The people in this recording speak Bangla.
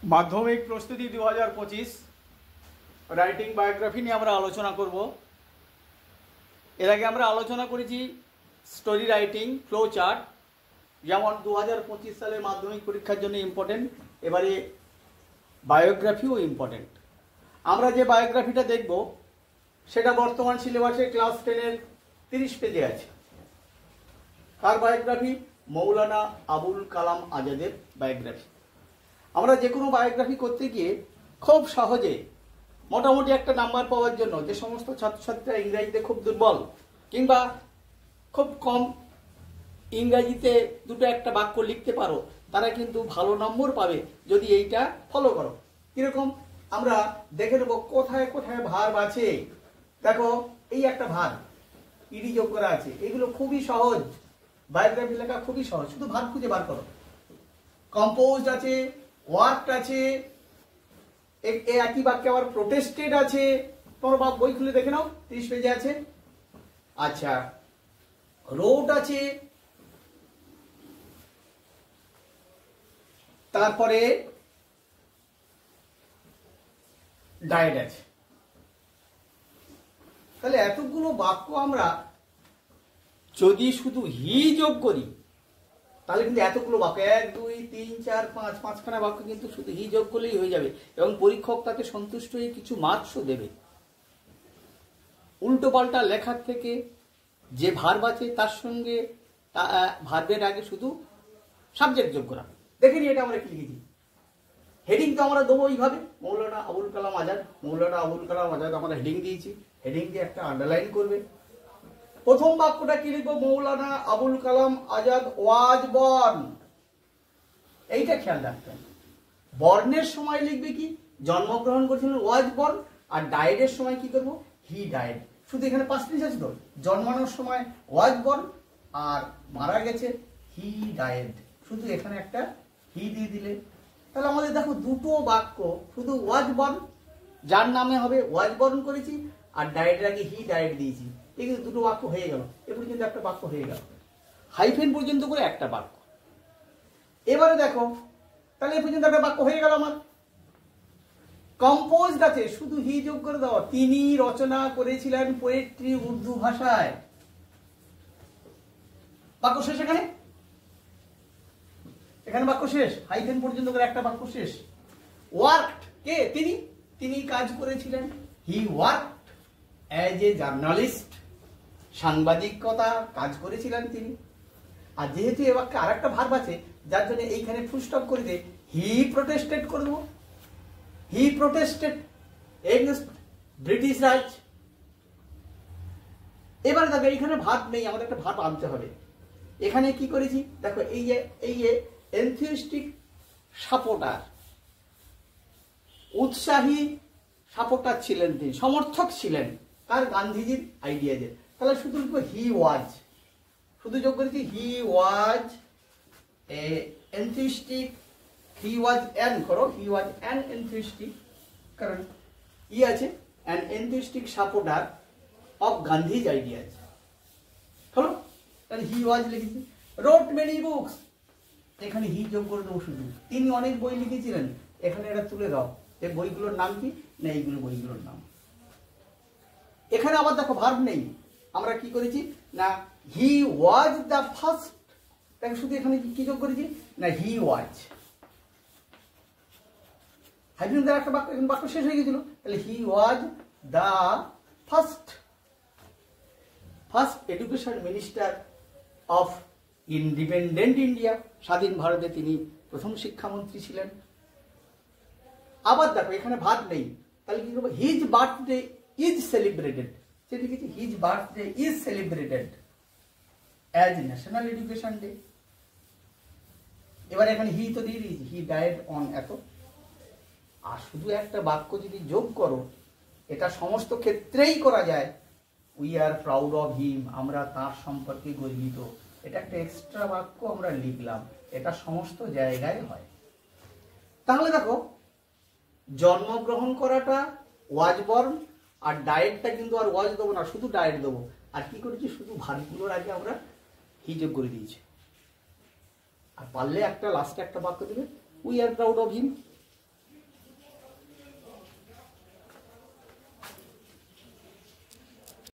মাধ্যমিক প্রস্তুতি 2025 রাইটিং বায়োগ্রাফি নিয়ে আমরা আলোচনা করব। এর আগে আমরা আলোচনা করেছি স্টোরি রাইটিং, ফ্লো চার্ট, যেমন 2025 সালের মাধ্যমিক পরীক্ষার জন্য ইম্পর্টেন্ট। এবারে বায়োগ্রাফিও ইম্পর্টেন্ট। আমরা যে বায়োগ্রাফিটা দেখব সেটা বর্তমান সিলেবাসে ক্লাস 10-এর 30 পেজে আছে। কার বায়োগ্রাফি? মৌলানা আবুল কালাম আজাদের বায়োগ্রাফি। আমরা যে কোনো বায়োগ্রাফি করতে গিয়ে খুব সহজে মোটামুটি একটা নাম্বার পাওয়ার জন্য, যে সমস্ত ছাত্রছাত্রীরা ইংরাজিতে খুব দুর্বল কিংবা খুব কম ইংরাজিতে দুটো একটা বাক্য লিখতে পারো, তারা কিন্তু ভালো নম্বর পাবে যদি এইটা ফলো করো। কিরকম আমরা দেখে নেব কোথায় কোথায় ভার্ব আছে। দেখো, এই একটা ভার্ব ইডি যোগ করা আছে। এগুলো খুবই সহজ, বায়োগ্রাফি লেখা খুবই সহজ, শুধু ভার্ব খুঁজে বার করো। কম্পোজড আছে, ওয়ার্কড আছে, একই বাক্যে আবার প্রোটেস্টেড আছে। তোমার বই খুলে দেখে নাও, 30 পেজে আছে। আচ্ছা, রোড আছে, তারপরে ডায়েট আছে। তাহলে এতগুলো বাক্য আমরা যদি শুধু হি যোগ করি তাহলে কিন্তু এতগুলো বাক্য 1 2 3 4 5 পাঁচখানা বাক্য কিন্তু শুধু হি যোগ করলেই হয়ে যাবে এবং পরীক্ষক তাতে সন্তুষ্ট হয়ে কিছু মার্কসও দেবে। উল্টো পাল্টা লেখার থেকে যে ভার্ব আছে তার সঙ্গে ভার্বের আগে শুধু সাবজেক্ট যোগ করা। দেখেনি এটা আমরা কি লিখেছি। হেডিং তো আমরা দেবো এইভাবে, মৌলানা আবুল কালাম আজাদ। মৌলানা আবুল কালাম আজাদ আমরা হেডিং দিয়েছি, হেডিং দিয়ে একটা আন্ডারলাইন করবে। প্রথম বাক্যটা কি লিখবো? Maulana Abul Kalam Azad was born. এইটা খেয়াল রাখবেন। বর্ণের সময় লিখবে কি? জন্মগ্রহণ করেছিলেন, ওয়াজ বর্ন। আর ডায়েডের সময় কি করবো? He died. শুধু এখানে 5 জিনিস আছে তো, জন্মানোর সময় ওয়াজ বর্ন আর মারা গেছে হি ডায়েড। শুধু এখানে একটা হি দিয়ে দিলে তাহলে আমাদের দেখো দুটো বাক্য, শুধু ওয়াজ বর্ন, যার নামে হবে ওয়াজ বর্ন করেছি, আর ডায়েডের আগে হি ডায়েড দিয়েছি। এই কিন্তু দুটো বাক্য হয়ে গেল। এ পর্যন্ত একটা বাক্য হয়ে গেল, হাইফেন পর্যন্ত করে একটা বাক্য। এবারে দেখো, তাহলে এ পর্যন্ত একটা বাক্য হয়ে গেল আমার। কম্পোজড আছে, শুধু হি যোগ করে দাও। তিনি রচনা করেছিলেন পোয়েট্রি উর্দু ভাষায়। বাক্য শেষ। এখানে এখানে বাক্য শেষ, হাইফেন পর্যন্ত করে একটা বাক্য শেষ। ওয়ার্কড, কে? তিনি। তিনি কাজ করেছিলেন, হি ওয়ার্কড অ্যাজ এ জার্নালিস্ট। সাংবাদিকতা কাজ করেছিলেন তিনি। আর যেহেতু এ বাক্যে আর একটা ভার্ব আছে, যার জন্য এইখানে ফুল স্টপ করে দিয়ে হি প্রোটেস্টেড করে দেবো। হি প্রোটেস্টেড এগেইনস্ট ব্রিটিশ রাজ। এবার দেখো, এইখানে ভার্ব নেই, আমাদের একটা ভার্ব আনতে হবে। এখানে কি করেছি দেখো, এই যে এনথুইস্টিক সাপোর্টার, উৎসাহী সাপোর্টার ছিলেন তিনি, সমর্থক ছিলেন তার গান্ধীজির আইডিয়াজের। তাহলে শুধু লিখবো হি ওয়াজ, শুধু যোগ করেছি হি ওয়াজ এ এনথুইস্টিক, হি ওয়াজ অ্যান করো, হি ওয়াজ অ্যান এনথুইস্টিক, কারণ ই আছে, an enthusiastic supporter of Gandhi's ideas. হলো, তাহলে হি ওয়াজ লিখেছি। রোট মেনি বুকস, এখানে হি যোগ করে দেবো শুধু। তিনি অনেক বই লিখেছিলেন, এখানে এটা তুলে দাও। এই বইগুলোর নাম কি? না, এইগুলো বইগুলোর নাম। এখানে আবার দেখো ভার্ব নেই, আমরা কি করেছি না, হি ওয়াজ দ্য ফার্স্ট। তাকে শুধু এখানে কি যোগ করেছি না, হি ওয়াজ। হাইফেন দ্বারা একটা বাক্য, এখন বাক্য শেষ হয়ে গেছিল। তাহলে he was the first education minister of independent India. স্বাধীন ভারতে তিনি প্রথম শিক্ষামন্ত্রী ছিলেন। আবার দেখো, এখানে ভার্ব নেই, তাহলে কি করবো? His birthday is celebrated. সেটা লিখেছি his birthday is celebrated as national education day. এবার এখানে হি তো দিয়ে দিয়েছি, হি ডায়েড অন এত। আর শুধু একটা বাক্য যদি যোগ করো, এটা সমস্ত ক্ষেত্রেই করা যায়। We are proud of him, আমরা তার সম্পর্কে গর্বিত। এটা একটা এক্সট্রা বাক্য আমরা লিখলাম, এটা সমস্ত জায়গায় হয়। তাহলে দেখো, জন্মগ্রহণ করাটা ওয়াজ বর্ন, আর ডায়েটটা কিন্তু আর ওয়াজ দেবো না, শুধু ডায়েট দেবো। আর কি করেছি, শুধু ভার্বগুলোর আগে আমরা হি যোগ করে দিয়েছি। আর পারলে একটা লাস্টে একটা বাক্য দেবে, we are proud of him.